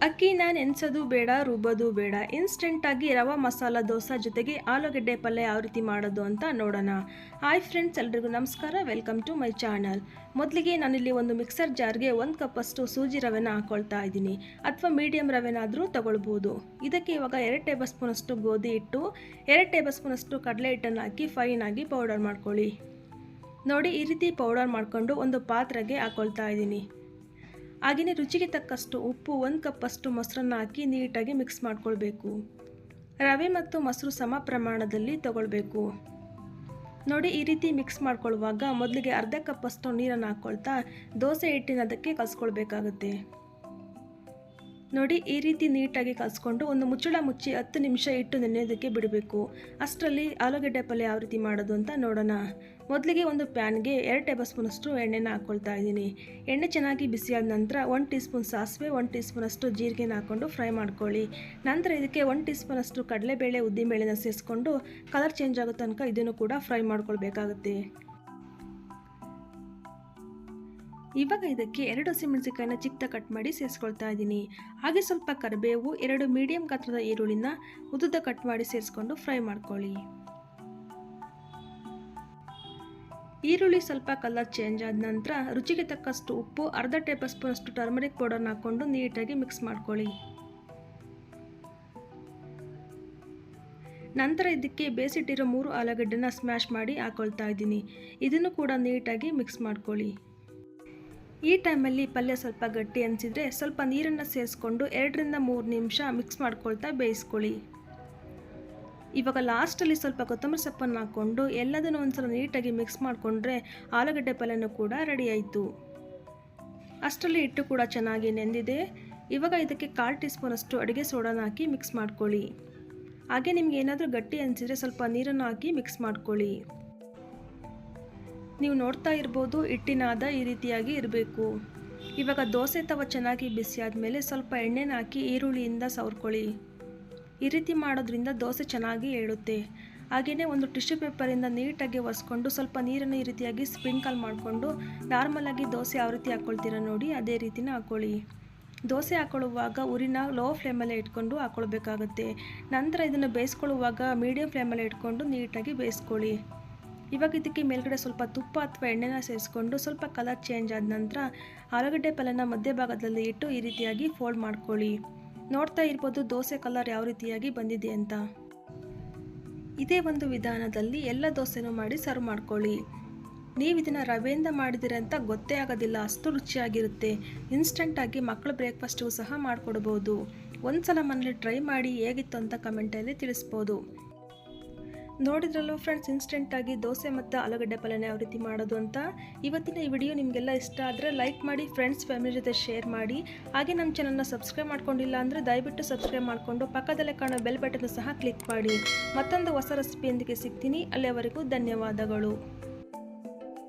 ಅಕ್ಕಿನ ನೆನೆಸೋದು ಬೇಡ, ರುಬ್ಬೋದು ಬೇಡ. ಇನ್ಸ್ಟೆಂಟಾಗಿ ರವಾ ಮಸಾಲ ದೋಸೆ ಜೊತೆಗೆ ಆಲೂಗಡ್ಡೆ ಪಲ್ಯ ಯಾವ ರೀತಿ ಮಾಡೋದು ಅಂತ ನೋಡೋಣ. ಹಾಯ್ ಫ್ರೆಂಡ್ಸ್, ಎಲ್ರಿಗೂ ನಮಸ್ಕಾರ. Welcome to my channel. ಮೊದಲಿಗೆ ನಾನಿಲ್ಲಿ ಒಂದು ಮಿಕ್ಸರ್ ಜಾರ್ಗೆ 1 ಕಪ್ಪಷ್ಟು ಸೂಜಿ ರವೆನ ಹಾಕ್ಕೊಳ್ತಾ ಇದ್ದೀನಿ, ಅಥವಾ ಮೀಡಿಯಮ್ ರವೆನಾದರೂ ತಗೊಳ್ಬೋದು. ಇದಕ್ಕೆ ಇವಾಗ 2 ಟೇಬಲ್ ಸ್ಪೂನಷ್ಟು ಗೋಧಿ ಹಿಟ್ಟು, 2 ಟೇಬಲ್ ಸ್ಪೂನಷ್ಟು ಕಡಲೆ ಹಿಟ್ಟನ್ನು ಹಾಕಿ ಫೈನಾಗಿ ಪೌಡರ್ ಮಾಡ್ಕೊಳ್ಳಿ. ನೋಡಿ, ಈ ರೀತಿ ಪೌಡರ್ ಮಾಡಿಕೊಂಡು ಒಂದು ಪಾತ್ರೆಗೆ ಹಾಕ್ಕೊಳ್ತಾ ಇದ್ದೀನಿ. ಹಾಗೆಯೇ ರುಚಿಗೆ ತಕ್ಕಷ್ಟು ಉಪ್ಪು, 1 ಕಪ್ಪಷ್ಟು ಮೊಸರನ್ನು ಹಾಕಿ ನೀಟಾಗಿ ಮಿಕ್ಸ್ ಮಾಡ್ಕೊಳ್ಬೇಕು. ರವೆ ಮತ್ತು ಮೊಸರು ಸಮ ಪ್ರಮಾಣದಲ್ಲಿ ತಗೊಳ್ಬೇಕು. ನೋಡಿ, ಈ ರೀತಿ ಮಿಕ್ಸ್ ಮಾಡ್ಕೊಳ್ಳುವಾಗ ಮೊದಲಿಗೆ ಅರ್ಧ ಕಪ್ಪಷ್ಟು ನೀರನ್ನು ಹಾಕ್ಕೊಳ್ತಾ ದೋಸೆ ಹಿಟ್ಟಿನ ಅದಕ್ಕೆ ಕಲಿಸ್ಕೊಳ್ಬೇಕಾಗುತ್ತೆ. ನೋಡಿ, ಈ ರೀತಿ ನೀಟಾಗಿ ಕಲಿಸ್ಕೊಂಡು ಒಂದು ಮುಚ್ಚಳ ಮುಚ್ಚಿ 10 ನಿಮಿಷ ಇಟ್ಟು ನೆನೆಯೋದಕ್ಕೆ ಬಿಡಬೇಕು. ಅಷ್ಟರಲ್ಲಿ ಆಲೂಗಡ್ಡೆ ಪಲ್ಯ ಯಾವ ರೀತಿ ಮಾಡೋದು ಅಂತ ನೋಡೋಣ. ಮೊದಲಿಗೆ ಒಂದು ಪ್ಯಾನ್ಗೆ 2 ಟೇಬಲ್ ಸ್ಪೂನಷ್ಟು ಎಣ್ಣೆನ ಹಾಕ್ಕೊಳ್ತಾ ಇದ್ದೀನಿ. ಎಣ್ಣೆ ಚೆನ್ನಾಗಿ ಬಿಸಿಯಾದ ನಂತರ 1 ಟೀ ಸ್ಪೂನ್ ಸಾಸಿವೆ, 1 ಟೀ ಸ್ಪೂನಷ್ಟು ಜೀರಿಗೆನ ಹಾಕ್ಕೊಂಡು ಫ್ರೈ ಮಾಡ್ಕೊಳ್ಳಿ. ನಂತರ ಇದಕ್ಕೆ 1 ಟೀ ಸ್ಪೂನಷ್ಟು ಕಡಲೆಬೇಳೆ, ಉದ್ದಿನಬೇಳೆನ ಸೇರಿಸ್ಕೊಂಡು ಕಲರ್ ಚೇಂಜ್ ಆಗೋ ತನಕ ಇದನ್ನು ಕೂಡ ಫ್ರೈ ಮಾಡ್ಕೊಳ್ಬೇಕಾಗುತ್ತೆ. ಇವಾಗ ಇದಕ್ಕೆ 2 ಹಸಿಮೆಣಸಿನಕಾಯಿನ ಚಿಕ್ಕದಾಗಿ ಕಟ್ ಮಾಡಿ ಸೇರಿಸ್ಕೊಳ್ತಾ ಇದ್ದೀನಿ. ಹಾಗೆ ಸ್ವಲ್ಪ ಕರಿಬೇವು, 2 ಮೀಡಿಯಂ ಗಾತ್ರದ ಈರುಳ್ಳಿನ ಉದ್ದುದ ಕಟ್ ಮಾಡಿ ಸೇರಿಸ್ಕೊಂಡು ಫ್ರೈ ಮಾಡ್ಕೊಳ್ಳಿ. ಈರುಳ್ಳಿ ಸ್ವಲ್ಪ ಕಲರ್ ಚೇಂಜ್ ಆದ ನಂತರ ರುಚಿಗೆ ತಕ್ಕಷ್ಟು ಉಪ್ಪು, ಅರ್ಧ ಟೇಬಲ್ ಸ್ಪೂನಷ್ಟು ಟರ್ಮರಿಕ್ ಪೌಡರ್ನ ಹಾಕ್ಕೊಂಡು ನೀಟಾಗಿ ಮಿಕ್ಸ್ ಮಾಡ್ಕೊಳ್ಳಿ. ನಂತರ ಇದಕ್ಕೆ ಬೇಯಿಸಿಟ್ಟಿರೋ 3 ಆಲೂಗಡ್ಡೆನ ಸ್ಮ್ಯಾಶ್ ಮಾಡಿ ಹಾಕ್ಕೊಳ್ತಾ ಇದ್ದೀನಿ. ಇದನ್ನು ಕೂಡ ನೀಟಾಗಿ ಮಿಕ್ಸ್ ಮಾಡ್ಕೊಳ್ಳಿ. ಈ ಟೈಮಲ್ಲಿ ಪಲ್ಯ ಸ್ವಲ್ಪ ಗಟ್ಟಿ ಅನಿಸಿದರೆ ಸ್ವಲ್ಪ ನೀರನ್ನು ಸೇರಿಸ್ಕೊಂಡು 2 ರಿಂದ 3 ನಿಮಿಷ ಮಿಕ್ಸ್ ಮಾಡ್ಕೊಳ್ತಾ ಬೇಯಿಸ್ಕೊಳ್ಳಿ. ಇವಾಗ ಲಾಸ್ಟಲ್ಲಿ ಸ್ವಲ್ಪ ಕೊತ್ತಂಬರಿ ಸೊಪ್ಪನ್ನು ಹಾಕ್ಕೊಂಡು ಎಲ್ಲದನ್ನು ಒಂದ್ಸಲ ನೀಟಾಗಿ ಮಿಕ್ಸ್ ಮಾಡಿಕೊಂಡ್ರೆ ಆಲೂಗಡ್ಡೆ ಪಲ್ಯನೂ ಕೂಡ ರೆಡಿ ಆಯಿತು. ಅಷ್ಟರಲ್ಲಿ ಹಿಟ್ಟು ಕೂಡ ಚೆನ್ನಾಗಿ ನೆಂದಿದೆ. ಇವಾಗ ಇದಕ್ಕೆ 1/4 ಟೀ ಸ್ಪೂನಷ್ಟು ಅಡುಗೆ ಸೋಡಾನ ಹಾಕಿ ಮಿಕ್ಸ್ ಮಾಡ್ಕೊಳ್ಳಿ. ಹಾಗೆ ನಿಮ್ಗೆ ಏನಾದರೂ ಗಟ್ಟಿ ಅನಿಸಿದರೆ ಸ್ವಲ್ಪ ನೀರನ್ನು ಹಾಕಿ ಮಿಕ್ಸ್ ಮಾಡ್ಕೊಳ್ಳಿ. ನೀವು ನೋಡ್ತಾ ಇರ್ಬೋದು, ಹಿಟ್ಟಿನ ಹದ ಈ ರೀತಿಯಾಗಿ ಇರಬೇಕು. ಇವಾಗ ದೋಸೆ ತವ ಚೆನ್ನಾಗಿ ಬಿಸಿ ಆದಮೇಲೆ ಸ್ವಲ್ಪ ಎಣ್ಣೆನ ಹಾಕಿ ಈರುಳ್ಳಿಯಿಂದ ಸವರ್ಕೊಳ್ಳಿ. ಈ ರೀತಿ ಮಾಡೋದ್ರಿಂದ ದೋಸೆ ಚೆನ್ನಾಗಿ ಏಳುತ್ತೆ. ಹಾಗೆಯೇ ಒಂದು ಟಿಶ್ಯೂ ಪೇಪರಿಂದ ನೀಟಾಗಿ ಒರೆಸ್ಕೊಂಡು ಸ್ವಲ್ಪ ನೀರನ್ನು ಈ ರೀತಿಯಾಗಿ ಸ್ಪ್ರಿಂಕಲ್ ಮಾಡಿಕೊಂಡು ನಾರ್ಮಲಾಗಿ ದೋಸೆ ಯಾವ ರೀತಿ ಹಾಕ್ಕೊಳ್ತೀರ ನೋಡಿ, ಅದೇ ರೀತಿನ ಹಾಕ್ಕೊಳ್ಳಿ. ದೋಸೆ ಹಾಕ್ಕೊಳ್ಳುವಾಗ ಉರಿನ ಲೋ ಫ್ಲೇಮಲ್ಲೇ ಇಟ್ಕೊಂಡು ಹಾಕ್ಕೊಳ್ಬೇಕಾಗುತ್ತೆ. ನಂತರ ಇದನ್ನು ಬೇಯಿಸ್ಕೊಳ್ಳುವಾಗ ಮೀಡಿಯಂ ಫ್ಲೇಮಲ್ಲೇ ಇಟ್ಕೊಂಡು ನೀಟಾಗಿ ಬೇಯಿಸ್ಕೊಳ್ಳಿ. ಇವಾಗ ಇದಕ್ಕೆ ಮೇಲ್ಗಡೆ ಸ್ವಲ್ಪ ತುಪ್ಪ ಅಥವಾ ಎಣ್ಣೆನ ಸೇರಿಸ್ಕೊಂಡು ಸ್ವಲ್ಪ ಕಲರ್ ಚೇಂಜ್ ಆದ ನಂತರ ಆಲೂಗಡ್ಡೆ ಪಲ್ಯನ ಮಧ್ಯಭಾಗದಲ್ಲಿ ಇಟ್ಟು ಈ ರೀತಿಯಾಗಿ ಫೋಲ್ಡ್ ಮಾಡ್ಕೊಳ್ಳಿ. ನೋಡ್ತಾ ಇರ್ಬೋದು ದೋಸೆ ಕಲರ್ ಯಾವ ರೀತಿಯಾಗಿ ಬಂದಿದೆ ಅಂತ. ಇದೇ ಒಂದು ವಿಧಾನದಲ್ಲಿ ಎಲ್ಲ ದೋಸೆನೂ ಮಾಡಿ ಸರ್ವ್ ಮಾಡ್ಕೊಳ್ಳಿ. ನೀವು ಇದನ್ನು ರವೆಯಿಂದ ಮಾಡಿದಿರ ಅಂತ ಗೊತ್ತೇ ಆಗೋದಿಲ್ಲ, ಅಷ್ಟು ರುಚಿಯಾಗಿರುತ್ತೆ. ಇನ್ಸ್ಟೆಂಟಾಗಿ ಮಕ್ಕಳು ಬ್ರೇಕ್ಫಾಸ್ಟಿಗೂ ಸಹ ಮಾಡಿಕೊಡ್ಬೋದು. ಒಂದು ಸಲ ಮನೇಲಿ ಟ್ರೈ ಮಾಡಿ ಹೇಗಿತ್ತು ಅಂತ ಕಮೆಂಟಲ್ಲಿ ತಿಳಿಸ್ಬೋದು. ನೋಡಿದ್ರಲ್ಲೂ ಫ್ರೆಂಡ್ಸ್, ಇನ್ಸ್ಟೆಂಟಾಗಿ ದೋಸೆ ಮತ್ತು ಆಲೂಗಡ್ಡೆ ಪಲ್ಯನ ಯಾವ ರೀತಿ ಮಾಡೋದು ಅಂತ. ಇವತ್ತಿನ ಈ ವಿಡಿಯೋ ನಿಮಗೆಲ್ಲ ಇಷ್ಟ ಆದರೆ ಲೈಕ್ ಮಾಡಿ, ಫ್ರೆಂಡ್ಸ್ ಫ್ಯಾಮಿಲಿ ಜೊತೆ ಶೇರ್ ಮಾಡಿ. ಹಾಗೆ ನಮ್ಮ ಚಾನಲ್ನ ಸಬ್ಸ್ಕ್ರೈಬ್ ಮಾಡ್ಕೊಂಡಿಲ್ಲ ಅಂದರೆ ದಯವಿಟ್ಟು ಸಬ್ಸ್ಕ್ರೈಬ್ ಮಾಡಿಕೊಂಡು ಪಕ್ಕದಲ್ಲೇ ಕಾಣೋ ಬೆಲ್ ಬಟನ್ ಸಹ ಕ್ಲಿಕ್ ಮಾಡಿ. ಮತ್ತೊಂದು ಹೊಸ ರೆಸಿಪಿಯೊಂದಿಗೆ ಸಿಗ್ತೀನಿ. ಅಲ್ಲಿಯವರೆಗೂ ಧನ್ಯವಾದಗಳು.